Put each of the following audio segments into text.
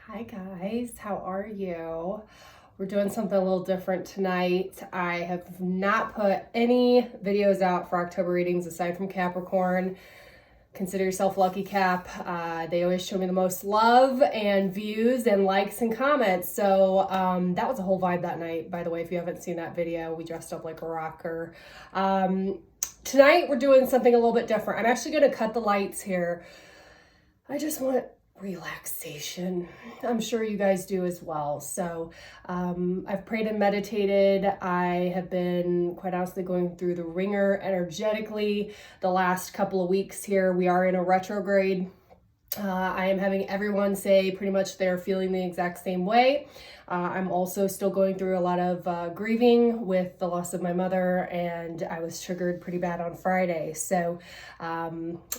Hi guys, how are you? We're doing something a little different tonight. I have not put any videos out for October readings aside from Capricorn. Consider yourself lucky, Cap. They always show me the most love and views and likes and comments. So that was a whole vibe that night, by the way. If you haven't seen that video, we dressed up like a rocker. Tonight we're doing something a little bit different. I'm actually going to cut the lights here. I just want relaxation. I'm sure you guys do as well. So I've prayed and meditated. I have been, quite honestly, going through the ringer energetically the last couple of weeks here. We are in a retrograde. I am having everyone say pretty much they're feeling the exact same way. I'm also still going through a lot of grieving with the loss of my mother, and I was triggered pretty bad on Friday. So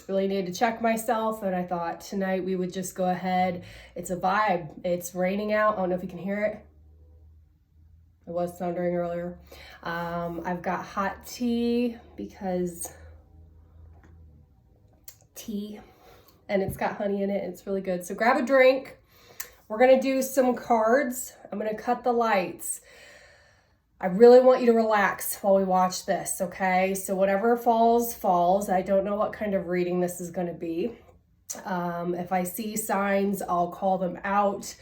really needed to check myself, and I thought tonight we would just go ahead. It's a vibe. It's raining out. I don't know if you can hear it. It was thundering earlier. I've got hot tea because tea. And it's got honey in it. It's really good. So grab a drink. We're going to do some cards. I'm going to cut the lights. I really want you to relax while we watch this, okay? So whatever falls, falls. I don't know what kind of reading this is going to be. If I see signs, I'll call them out.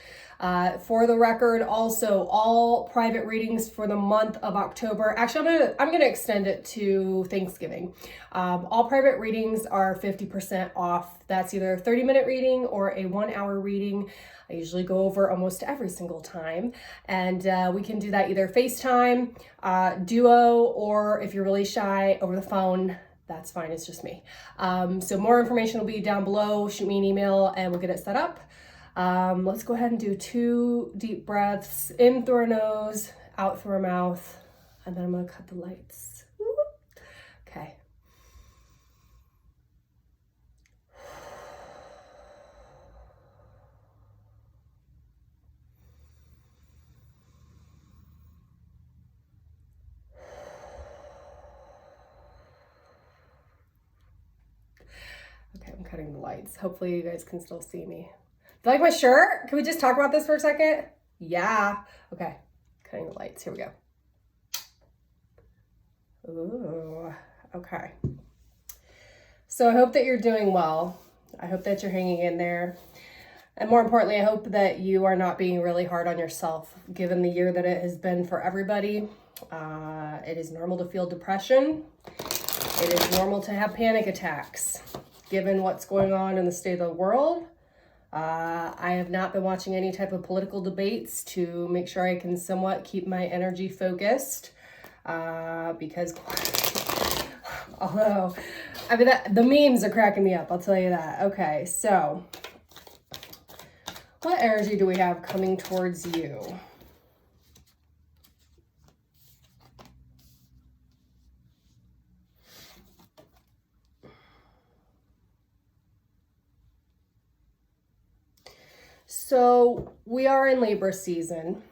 For the record, also all private readings for the month of October. Actually, I'm gonna extend it to Thanksgiving. All private readings are 50% off. That's either a 30-minute reading or a 1-hour reading. I usually go over almost every single time, and we can do that either FaceTime, duo, or if you're really shy, over the phone. That's fine, it's just me. So more information will be down below. Shoot me an email and we'll get it set up. Let's go ahead and do 2 deep breaths in through our nose, out through our mouth, and then I'm gonna cut the lights. Okay. Okay, I'm cutting the lights. Hopefully you guys can still see me. Do you like my shirt? Can we just talk about this for a second? Yeah. Okay, cutting the lights. Here we go. Ooh, okay. So I hope that you're doing well. I hope that you're hanging in there. And more importantly, I hope that you are not being really hard on yourself, given the year that it has been for everybody. It is normal to feel depression. It is normal to have panic attacks, given what's going on in the state of the world. I have not been watching any type of political debates to make sure I can somewhat keep my energy focused, because although, I mean, the memes are cracking me up, I'll tell you that. Okay, so what energy do we have coming towards you? So we are in Libra season.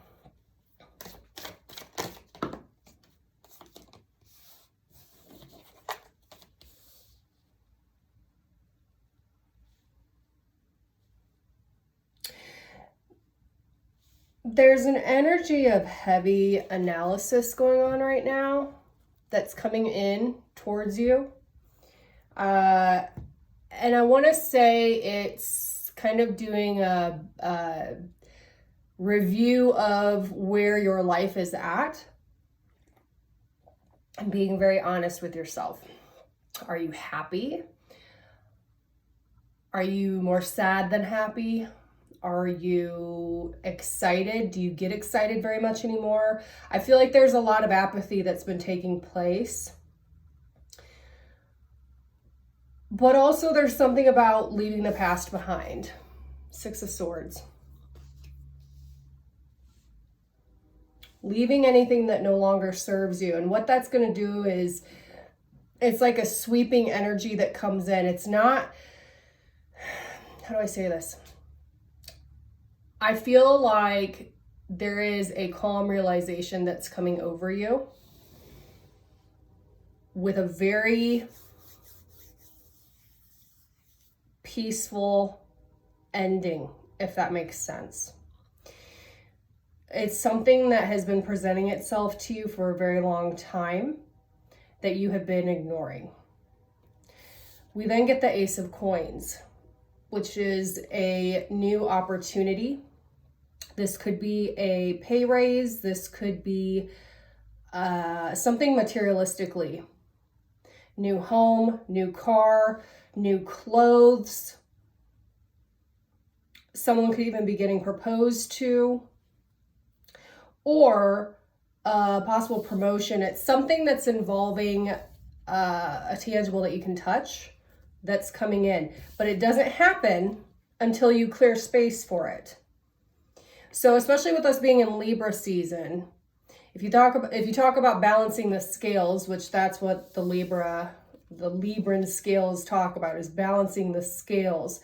There's an energy of heavy analysis going on right now that's coming in towards you. And I want to say it's kind of doing a review of where your life is at and being very honest with yourself. Are you happy? Are you more sad than happy? Are you excited? Do you get excited very much anymore? I feel like there's a lot of apathy that's been taking place. But also there's something about leaving the past behind. 6 of Swords. Leaving anything that no longer serves you. And what that's going to do is, it's like a sweeping energy that comes in. It's not, how do I say this? I feel like there is a calm realization that's coming over you with a very peaceful ending if that makes sense. It's something that has been presenting itself to you for a very long time that you have been ignoring. We then get the Ace of Coins, which is a new opportunity. This could be a pay raise. This could be something materialistically. New home, new car, new clothes. Someone could even be getting proposed to, or a possible promotion. It's something that's involving a tangible that you can touch that's coming in, but it doesn't happen until you clear space for it. So especially with us being in Libra season, if you talk about balancing the scales, which that's what the Libran scales talk about, is balancing the scales.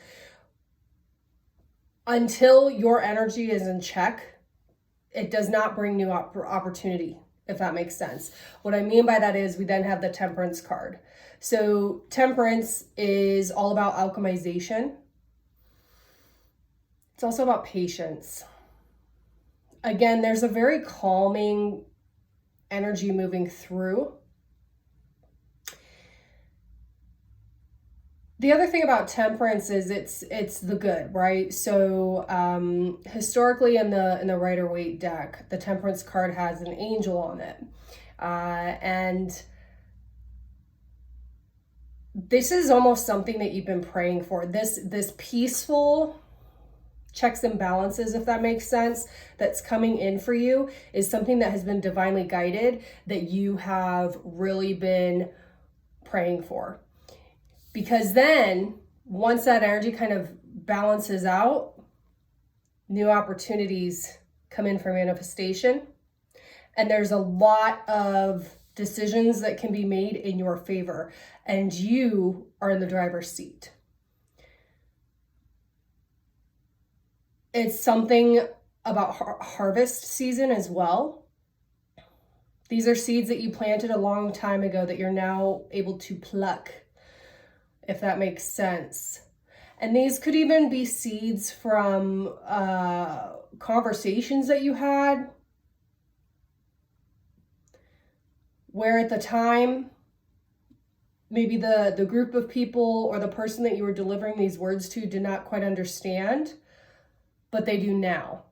Until your energy is in check, it does not bring new opportunity, if that makes sense. What I mean by that is we then have the Temperance card. So Temperance is all about alchemization. It's also about patience. Again, there's a very calming energy moving through. The other thing about Temperance is it's the good, right? So historically in the Rider-Waite deck, the Temperance card has an angel on it. And this is almost something that you've been praying for. This peaceful checks and balances, if that makes sense, that's coming in for you is something that has been divinely guided, that you have really been praying for. Because then once that energy kind of balances out, new opportunities come in for manifestation. And there's a lot of decisions that can be made in your favor, and you are in the driver's seat. It's something about harvest season as well. These are seeds that you planted a long time ago that you're now able to pluck, if that makes sense. And these could even be seeds from conversations that you had, where at the time, maybe the group of people or the person that you were delivering these words to did not quite understand, but they do now.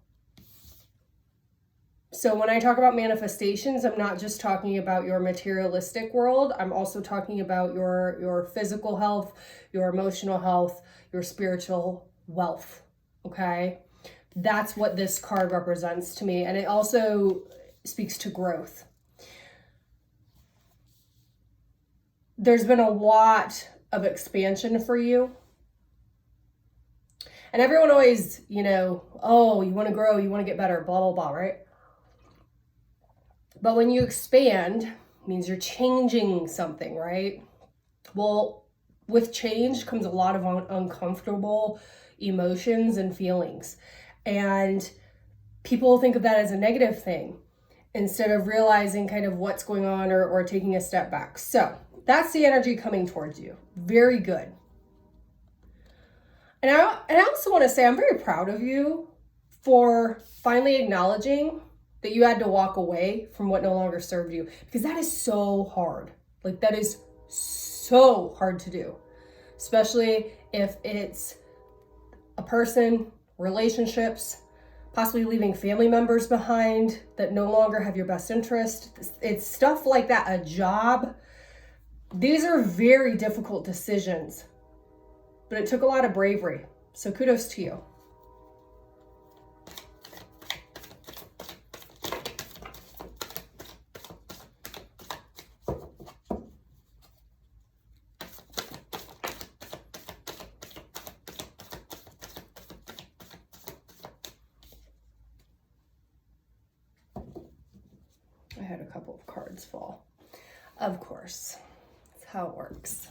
So when I talk about manifestations, I'm not just talking about your materialistic world. I'm also talking about your physical health, your emotional health, your spiritual wealth, okay? That's what this card represents to me. And it also speaks to growth. There's been a lot of expansion for you. And everyone always, oh, you want to grow, you want to get better, blah, blah, blah, right? But when you expand, it means you're changing something, right? Well, with change comes a lot of uncomfortable emotions and feelings. And people think of that as a negative thing instead of realizing kind of what's going on or taking a step back. So that's the energy coming towards you. Very good. And I also want to say I'm very proud of you for finally acknowledging that you had to walk away from what no longer served you, because that is so hard. Like, that is so hard to do, especially if it's a person, relationships, possibly leaving family members behind that no longer have your best interest. It's stuff like that, a job. These are very difficult decisions, but it took a lot of bravery. So kudos to you. I had a couple of cards fall. Of course, that's how it works.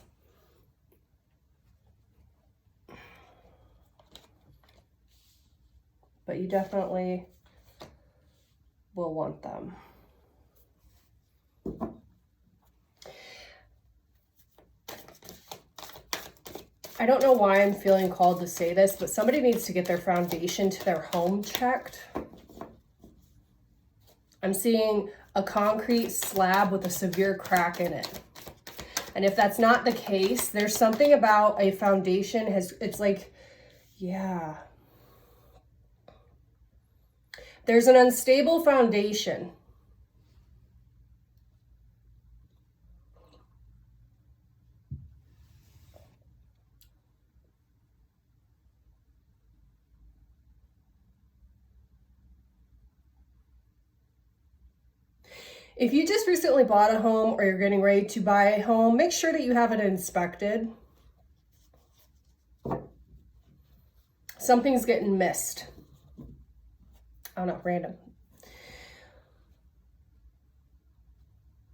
But you definitely will want them. I don't know why I'm feeling called to say this, but somebody needs to get their foundation to their home checked. I'm seeing a concrete slab with a severe crack in it. And if that's not the case, there's something about a foundation it's like, yeah. There's an unstable foundation. If you just recently bought a home or you're getting ready to buy a home, make sure that you have it inspected. Something's getting missed. Oh no, random.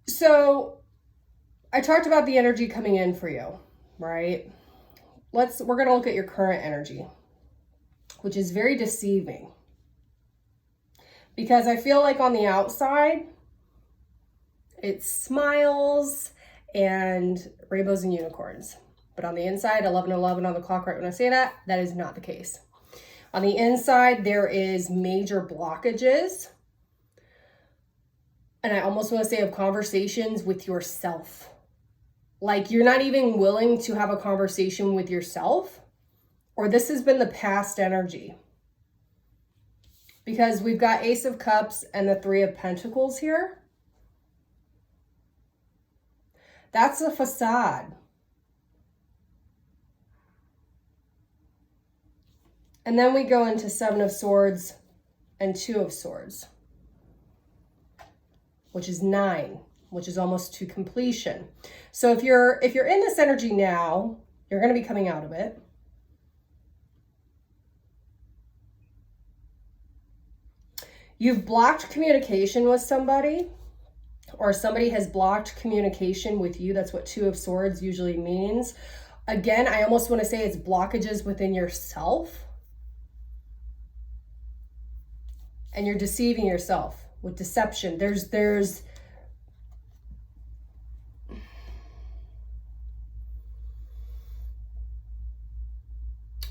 So I talked about the energy coming in for you, right? We're going to look at your current energy, which is very deceiving. Because I feel like on the outside, it's smiles and rainbows and unicorns. But on the inside, 11:11 on the clock right when I say that, that is not the case. On the inside, there is major blockages. And I almost want to say of conversations with yourself. Like you're not even willing to have a conversation with yourself, or this has been the past energy. Because we've got Ace of Cups and the Three of Pentacles here. That's a facade. And then we go into Seven of Swords and Two of Swords, which is 9, which is almost to completion. So if you're in this energy now, you're going to be coming out of it. You've blocked communication with somebody, or somebody has blocked communication with you. That's what Two of Swords usually means. Again, I almost want to say it's blockages within yourself. And you're deceiving yourself with deception. There's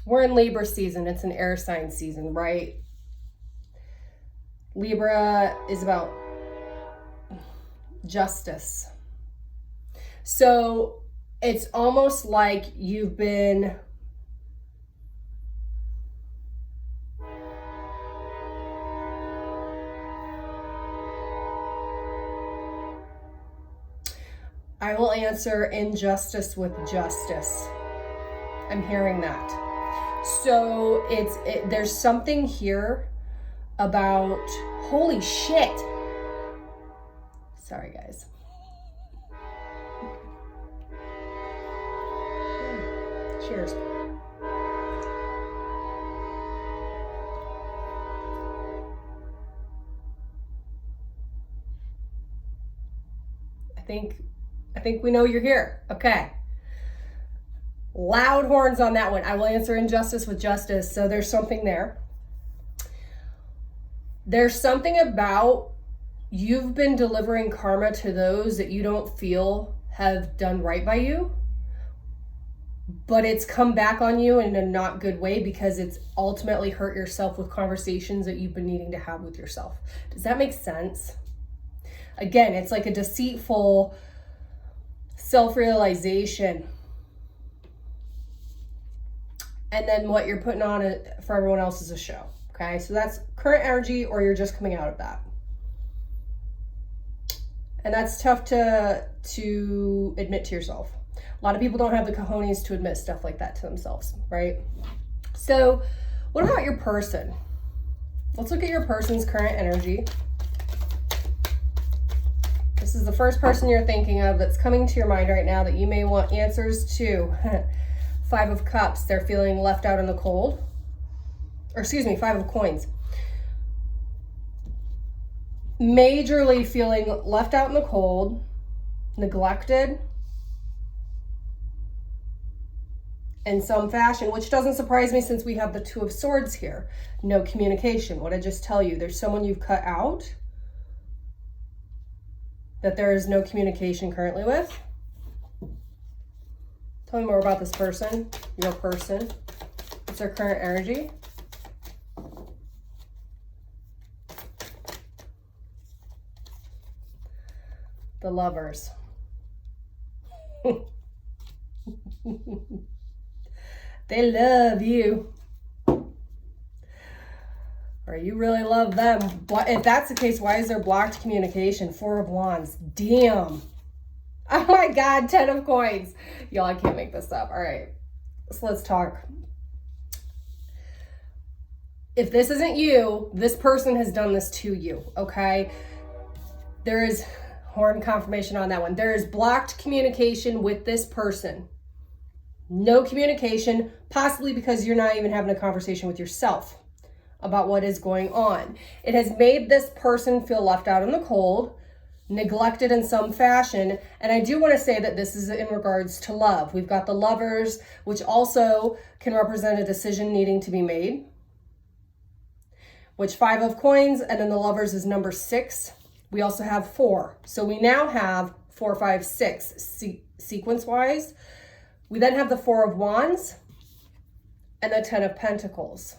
we're in Libra season. It's an air sign season, right? Libra is about justice. So it's almost like you've been I will answer injustice with justice. I'm hearing that. So there's something here about, holy shit. Sorry, guys. Cheers. I think we know you're here. Okay. Loud horns on that one. I will answer injustice with justice. So there's something there. There's something about you've been delivering karma to those that you don't feel have done right by you, but it's come back on you in a not good way because it's ultimately hurt yourself with conversations that you've been needing to have with yourself. Does that make sense? Again, it's like a deceitful self-realization. And then what you're putting on for everyone else is a show. Okay, so that's current energy, or you're just coming out of that. And that's tough to admit to yourself. A lot of people don't have the cojones to admit stuff like that to themselves, right? So what about your person? Let's look at your person's current energy. This is the first person you're thinking of that's coming to your mind right now that you may want answers to. 5 of Cups, they're feeling left out in the cold. Or excuse me, 5 of Coins. Majorly feeling left out in the cold, neglected in some fashion, which doesn't surprise me since we have the 2 of Swords here. No communication. What I just tell you, there's someone you've cut out that there is no communication currently with. Tell me more about this person, your person. What's their current energy? The Lovers. They love you. Or you really love them. If that's the case, why is there blocked communication? Four of Wands. Damn. Oh my God, 10 of Coins. Y'all, I can't make this up. All right, so let's talk. If this isn't you, this person has done this to you, okay? There is horn confirmation on that one. There is blocked communication with this person. No communication, possibly because you're not even having a conversation with yourself about what is going on. It has made this person feel left out in the cold, neglected in some fashion. And I do want to say that this is in regards to love. We've got the Lovers, which also can represent a decision needing to be made, which 5 of Coins, and then the Lovers is number 6. We also have 4. So we now have 4, 5, 6 sequence wise. We then have the 4 of Wands and the 10 of Pentacles.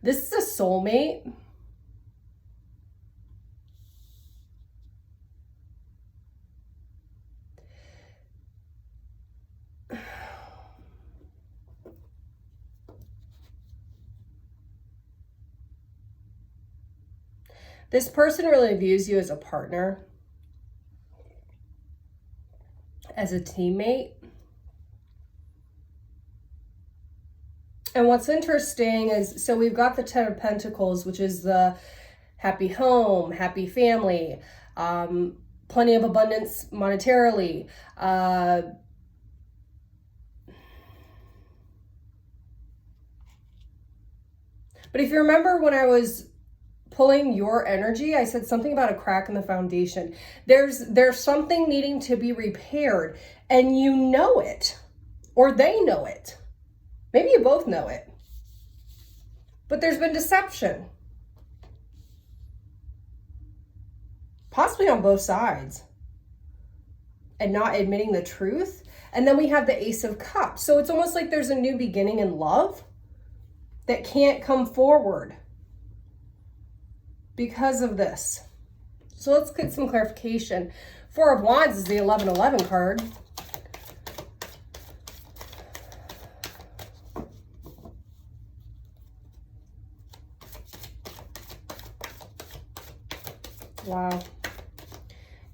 This is a soulmate. This person really views you as a partner, as a teammate. And what's interesting is, so we've got the 10 of Pentacles, which is the happy home, happy family, plenty of abundance monetarily. But if you remember when I was pulling your energy, I said something about a crack in the foundation. There's something needing to be repaired, and you know it, or they know it. Maybe you both know it, but there's been deception, possibly on both sides, and not admitting the truth. And then we have the Ace of Cups. So it's almost like there's a new beginning in love that can't come forward because of this. So let's get some clarification. 4 of Wands is the 1111 card. Wow.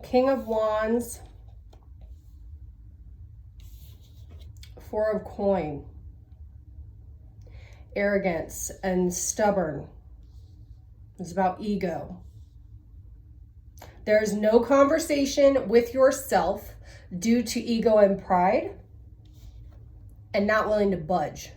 King of Wands. 4 of Coin. Arrogance and stubborn. It's about ego. There's no conversation with yourself due to ego and pride, and not willing to budge.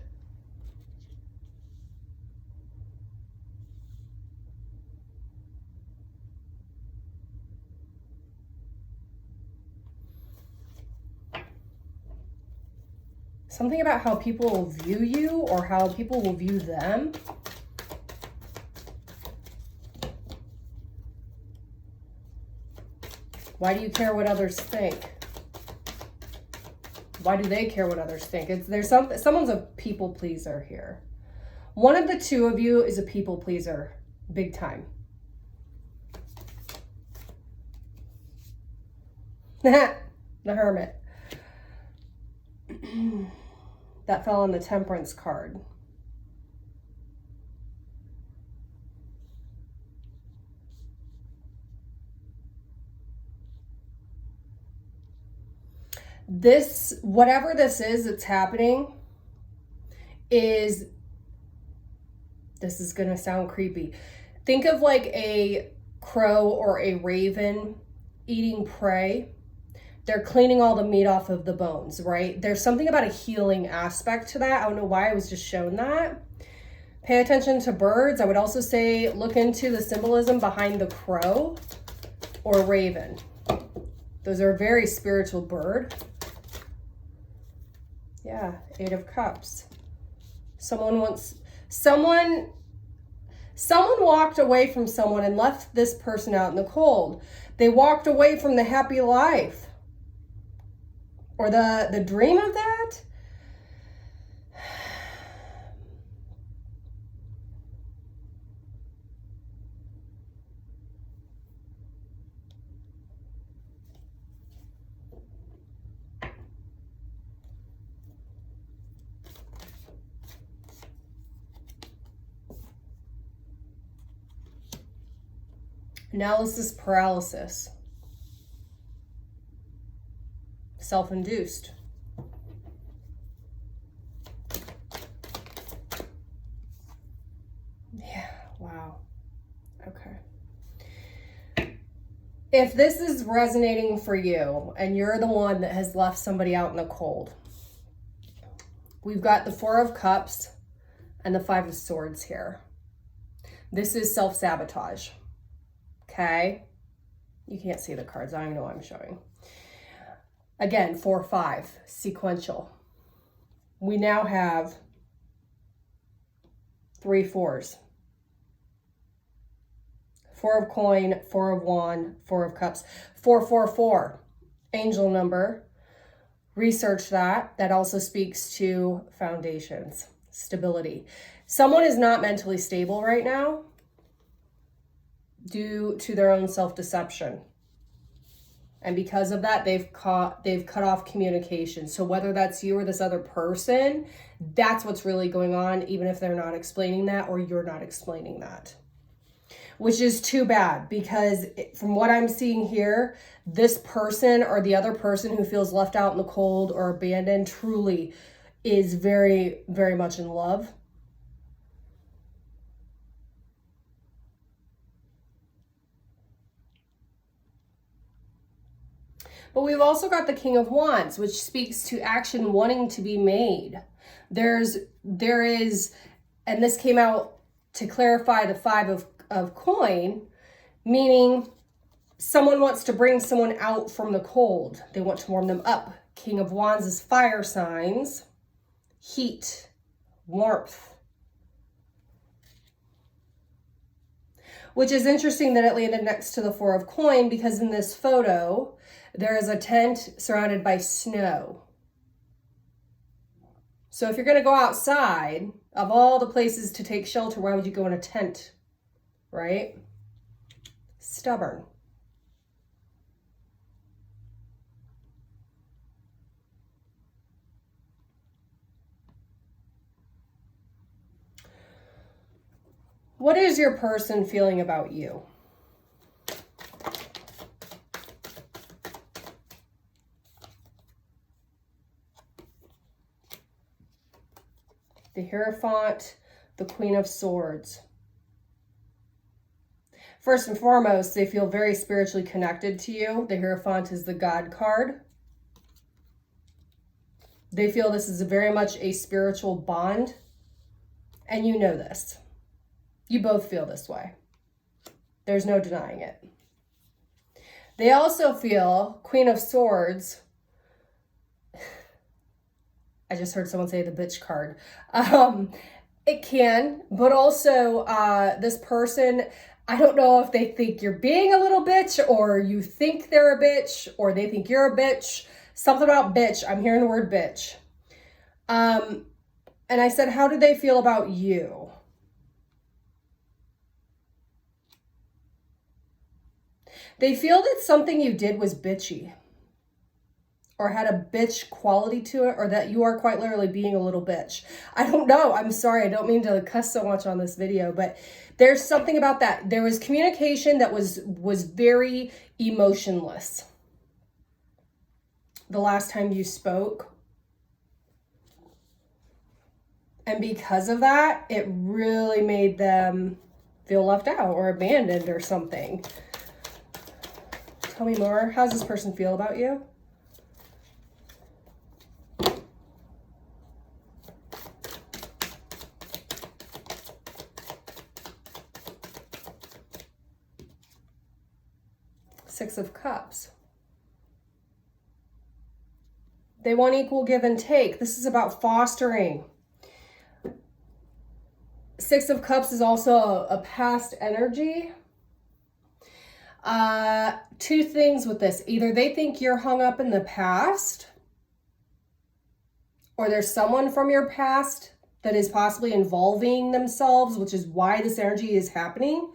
Something about how people will view you or how people will view them. Why do you care what others think? Why do they care what others think? Someone's a people pleaser here. One of the two of you is a people pleaser, big time. The Hermit. That fell on the Temperance card. This, whatever this is that's happening, this is gonna sound creepy. Think of like a crow or a raven eating prey. They're cleaning all the meat off of the bones, right? There's something about a healing aspect to that. I don't know why I was just shown that. Pay attention to birds. I would also say look into the symbolism behind the crow or raven. Those are a very spiritual bird. Yeah, 8 of Cups. Someone walked away from someone and left this person out in the cold. They walked away from the happy life. or the dream of that. Analysis paralysis. Self-induced. Yeah, wow. Okay. If this is resonating for you and you're the one that has left somebody out in the cold, we've got the Four of Cups and the Five of Swords here. This is self-sabotage. Okay? You can't see the cards. I don't know what I'm showing. Again, 4-5, sequential. We now have 3 4s. 4 of coin, 4 of wand, 4 of cups. 444, angel number. Research that. That also speaks to foundations, stability. Someone is not mentally stable right now due to their own self-deception. And because of that, they've cut off communication. So whether that's you or this other person, that's what's really going on, even if they're not explaining that or you're not explaining that. Which is too bad, because from what I'm seeing here, this person or the other person who feels left out in the cold or abandoned truly is very, very much in love. But we've also got the King of Wands, which speaks to action wanting to be made. There is, and this came out to clarify the Five of coin, meaning someone wants to bring someone out from the cold. They want to warm them up. King of Wands is fire signs, heat, warmth. Which is interesting that it landed next to the Four of coin, because in this photo, there is a tent surrounded by snow. So if you're going to go outside, of all the places to take shelter, why would you go in a tent, right? Stubborn. What is your person feeling about you? The Hierophant, the Queen of Swords. First and foremost, they feel very spiritually connected to you. The Hierophant is the God card. They feel this is very much a spiritual bond. And you know this. You both feel this way. There's no denying it. They also feel, Queen of Swords, I just heard someone say the bitch card. It can, but also this person, I don't know if they think you're being a little bitch, or you think they're a bitch, or they think you're a bitch. Something about bitch. I'm hearing the word bitch. And I said, how do they feel about you? They feel that something you did was bitchy, or had a bitch quality to it, or that you are quite literally being a little bitch. I don't know. I'm sorry. I don't mean to cuss so much on this video, but there's something about that. There was communication that was very emotionless the last time you spoke. And because of that, it really made them feel left out or abandoned or something. Tell me more. How does this person feel about you? Six of Cups. They want equal give and take. This is about fostering. Six of Cups is also a past energy. Two things with this. Either they think you're hung up in the past, or there's someone from your past that is possibly involving themselves, which is why this energy is happening.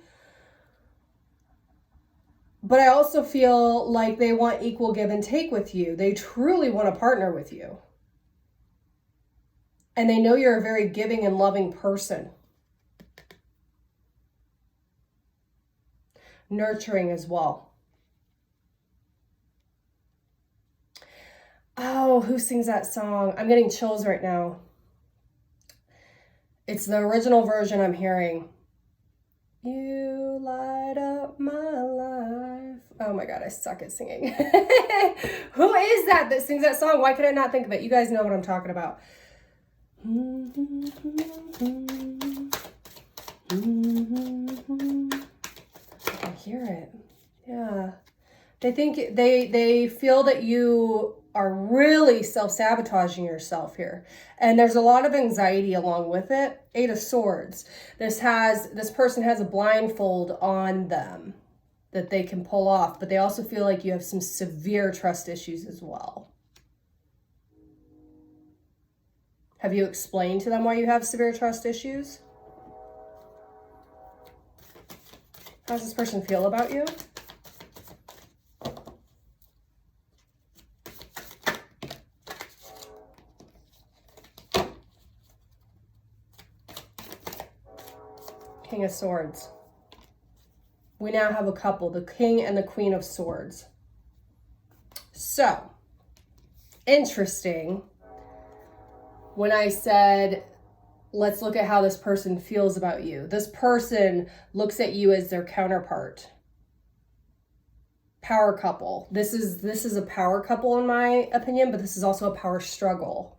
But I also feel like they want equal give and take with you. They truly want to partner with you. And they know you're a very giving and loving person. Nurturing as well. Oh, who sings that song? I'm getting chills right now. It's the original version I'm hearing. You light up my life. Oh my God, I suck at singing. Who is that sings that song? Why could I not think of it? You guys know what I'm talking about. I can hear it. Yeah. They think they feel that you are really self-sabotaging yourself here. And there's a lot of anxiety along with it. 8 of Swords. This person has a blindfold on them that they can pull off, but they also feel like you have some severe trust issues as well. Have you explained to them why you have severe trust issues? How does this person feel about you? King of Swords. We now have a couple, the King and the Queen of Swords. So, interesting. When I said, let's look at how this person feels about you. This person looks at you as their counterpart. Power couple. This is a power couple in my opinion, but this is also a power struggle.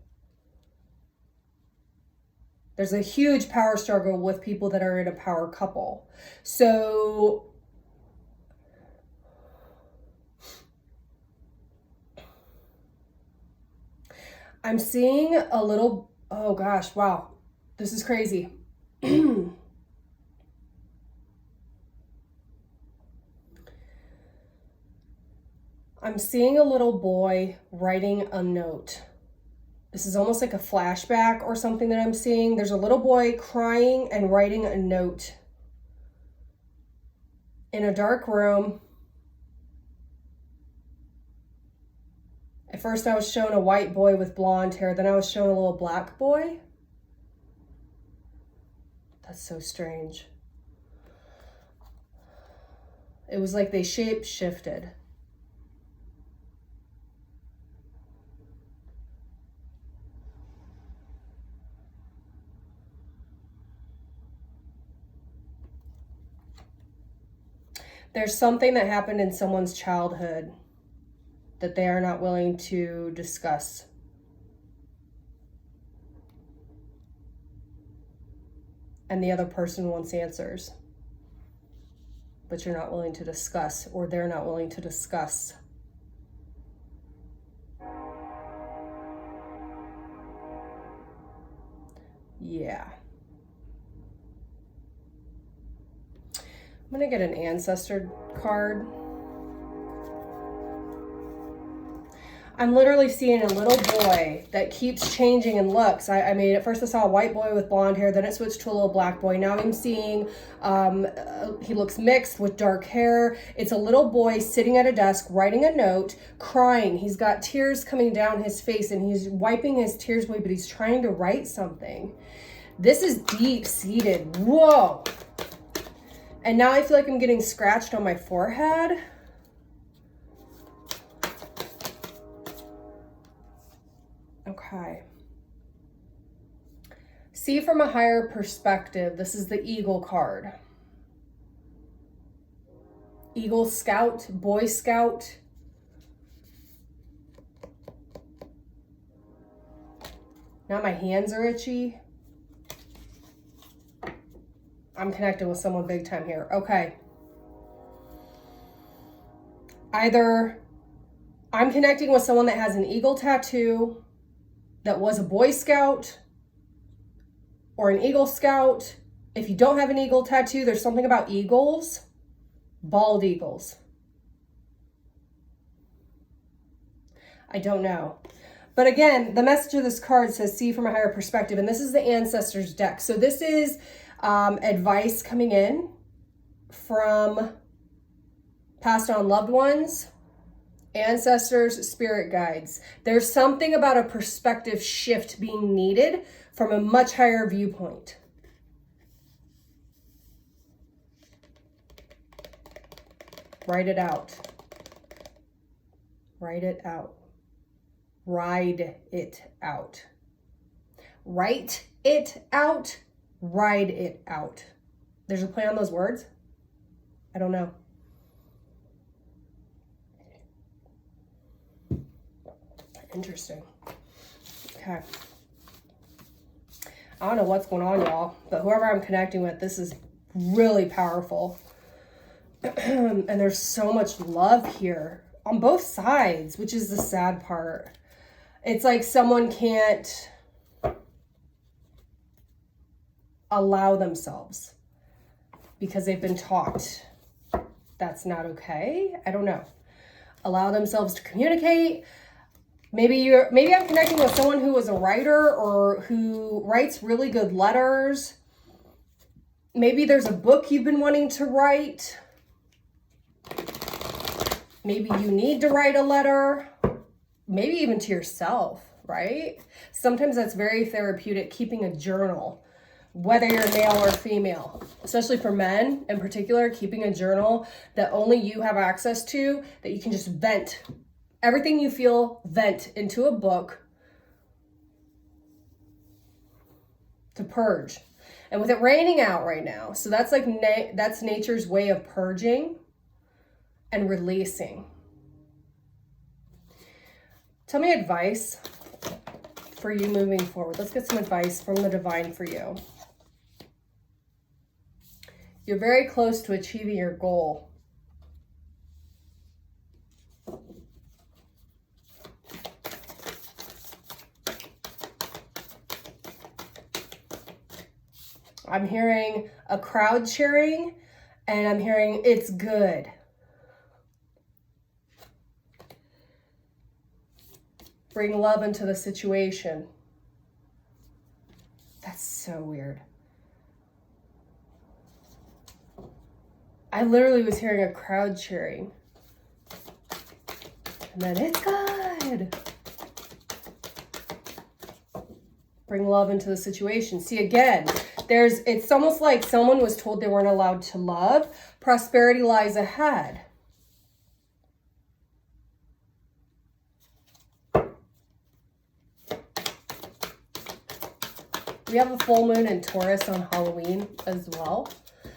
There's a huge power struggle with people that are in a power couple. So I'm seeing a little, oh gosh, wow. This is crazy. I'm seeing a little boy writing a note. This is almost like a flashback or something that I'm seeing. There's a little boy crying and writing a note in a dark room. At first I was shown a white boy with blonde hair. Then I was shown a little black boy. That's so strange. It was like they shape shifted. There's something that happened in someone's childhood that they are not willing to discuss. And the other person wants answers, but you're not willing to discuss, or they're not willing to discuss. Yeah. I'm going to get an ancestor card. I'm literally seeing a little boy that keeps changing in looks. I mean, at first I saw a white boy with blonde hair, then it switched to a little black boy. Now I'm seeing, he looks mixed with dark hair. It's a little boy sitting at a desk, writing a note, crying. He's got tears coming down his face and he's wiping his tears away, but he's trying to write something. This is deep-seated. Whoa. And now I feel like I'm getting scratched on my forehead. Okay. See from a higher perspective. This is the Eagle card. Eagle Scout, Boy Scout. Now my hands are itchy. I'm connecting with someone big time here. Okay. Either I'm connecting with someone that has an eagle tattoo, that was a Boy Scout, or an Eagle Scout. If you don't have an eagle tattoo, there's something about eagles, bald eagles. I don't know. But again, the message of this card says see from a higher perspective. And this is the Ancestors deck. So this is advice coming in from passed on loved ones, ancestors, spirit guides. There's something about a perspective shift being needed from a much higher viewpoint. Write it out. Write it out. Ride it out. Write it out. Ride it out. There's a play on those words? I don't know. Interesting. Okay. I don't know what's going on, y'all, but whoever I'm connecting with, this is really powerful. And there's so much love here on both sides, which is the sad part. It's like someone can't allow themselves because they've been taught that's not okay. I don't know. Allow themselves to communicate. Maybe I'm connecting with someone who was a writer or who writes really good letters. Maybe there's a book you've been wanting to write. Maybe you need to write a letter. Maybe even to yourself, right? Sometimes that's very therapeutic, keeping a journal, whether you're male or female, especially for men in particular, keeping a journal that only you have access to, that you can just vent. Everything you feel, vent into a book to purge. And with it raining out right now, so that's like that's nature's way of purging and releasing. Tell me advice for you moving forward. Let's get some advice from the divine for you. You're very close to achieving your goal. I'm hearing a crowd cheering, and I'm hearing it's good. Bring love into the situation. That's so weird. I literally was hearing a crowd cheering. And then it's good. Bring love into the situation. See, again, it's almost like someone was told they weren't allowed to love. Prosperity lies ahead. We have a full moon in Taurus on Halloween as well.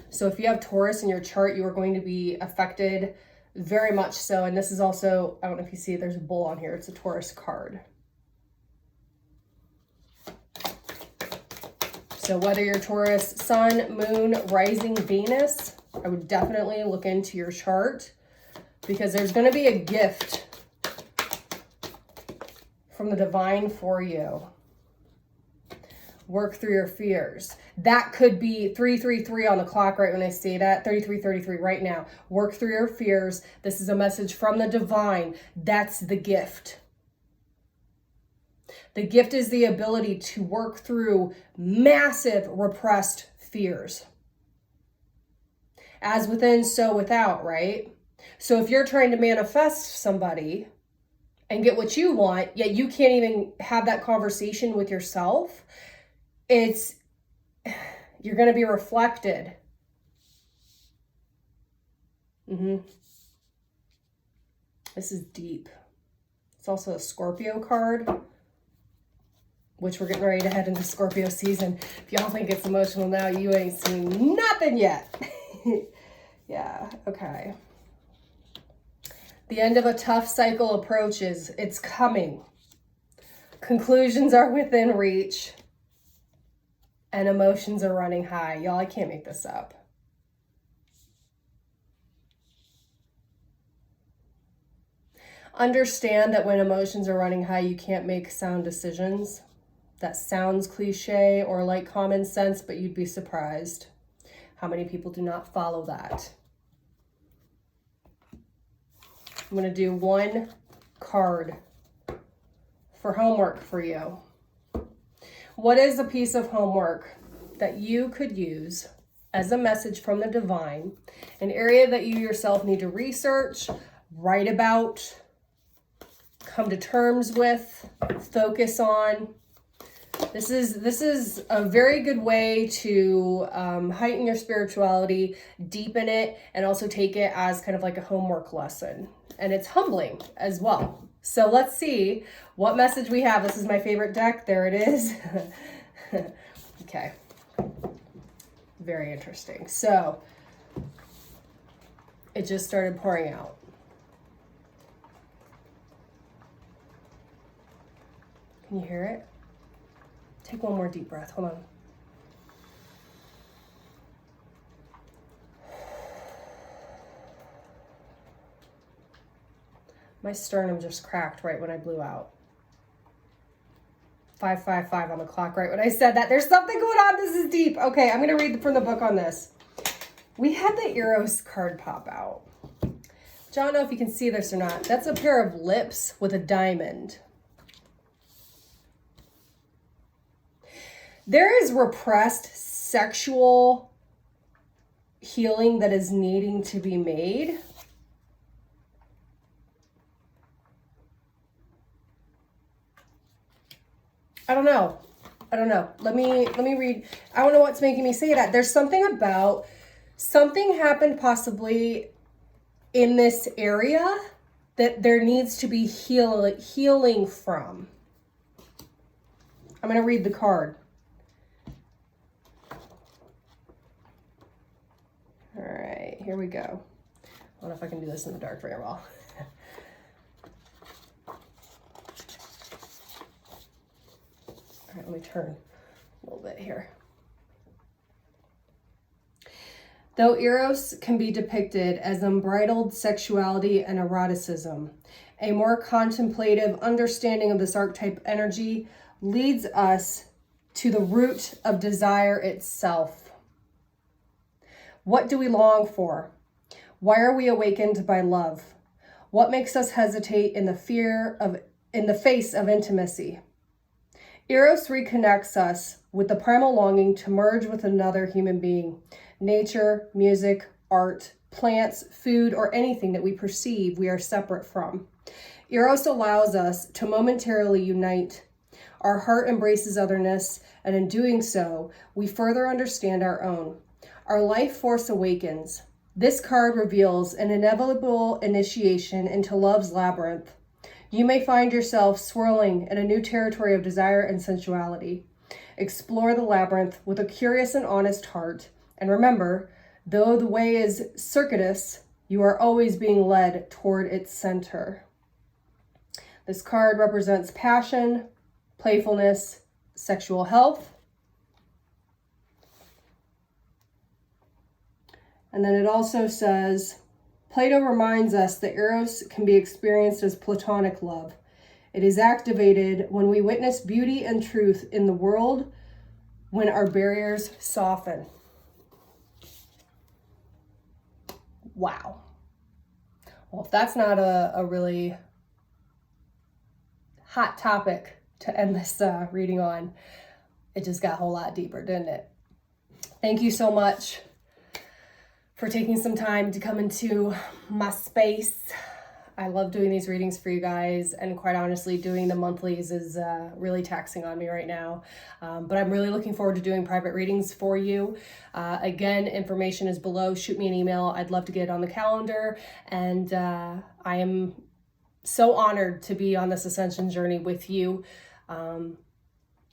So if you have Taurus in your chart, you are going to be affected very much so. And this is also, I don't know if you see, there's a bull on here. It's a Taurus card. So whether you're Taurus, Sun, Moon, Rising, Venus, I would definitely look into your chart because there's going to be a gift from the divine for you. Work through your fears. That could be 333 on the clock right when I say that. 3333 right now. Work through your fears. This is a message from the divine. That's the gift. The gift is the ability to work through massive repressed fears. As within, so without, right? So if you're trying to manifest somebody and get what you want, yet you can't even have that conversation with yourself, you're going to be reflected. This is deep. It's also a Scorpio card, which we're getting ready to head into Scorpio season. If y'all think it's emotional now, you ain't seen nothing yet. Yeah, okay. The end of a tough cycle approaches. It's coming. Conclusions are within reach. And emotions are running high. Y'all, I can't make this up. Understand that when emotions are running high, you can't make sound decisions. That sounds cliche or like common sense, but you'd be surprised how many people do not follow that. I'm going to do one card for homework for you. What is a piece of homework that you could use as a message from the divine, an area that you yourself need to research, write about, come to terms with, focus on? This is a very good way to heighten your spirituality, deepen it, and also take it as kind of like a homework lesson. And it's humbling as well. So let's see what message we have. This is my favorite deck. There it is. Okay. Very interesting. So it just started pouring out. Can you hear it? Take one more deep breath. Hold on. My sternum just cracked right when I blew out. 555 on the clock right when I said that. There's something going on. This is deep. Okay, I'm going to read from the book on this. We had the Eros card pop out. I don't know if you can see this or not. That's a pair of lips with a diamond. There is repressed sexual healing that is needing to be made. I don't know. Let me read. I don't know what's making me say that. There's something about something happened possibly in this area that there needs to be healing from. I'm going to read the card. All right, here we go. I don't know if I can do this in the dark very well. All right, let me turn a little bit here. Though Eros can be depicted as unbridled sexuality and eroticism, a more contemplative understanding of this archetype energy leads us to the root of desire itself. What do we long for? Why are we awakened by love? What makes us hesitate in the face of intimacy? Eros reconnects us with the primal longing to merge with another human being. Nature, music, art, plants, food, or anything that we perceive we are separate from. Eros allows us to momentarily unite. Our heart embraces otherness, and in doing so, we further understand our own. Our life force awakens. This card reveals an inevitable initiation into love's labyrinth. You may find yourself swirling in a new territory of desire and sensuality. Explore the labyrinth with a curious and honest heart. And remember, though the way is circuitous, you are always being led toward its center. This card represents passion, playfulness, sexual health. And then it also says, Plato reminds us that Eros can be experienced as platonic love. It is activated when we witness beauty and truth in the world, when our barriers soften. Wow. Well, if that's not a really hot topic to end this reading on, it just got a whole lot deeper, didn't it? Thank you so much for taking some time to come into my space. I love doing these readings for you guys, and quite honestly, doing the monthlies is really taxing on me right now. But I'm really looking forward to doing private readings for you. Again, information is below. Shoot me an email. I'd love to get it on the calendar. And I am so honored to be on this ascension journey with you.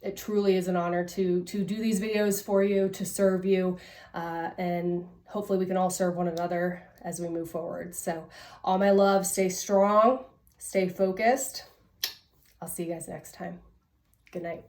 It truly is an honor to do these videos for you, to serve you, and hopefully we can all serve one another as we move forward. So all my love, stay strong, stay focused. I'll see you guys next time. Good night.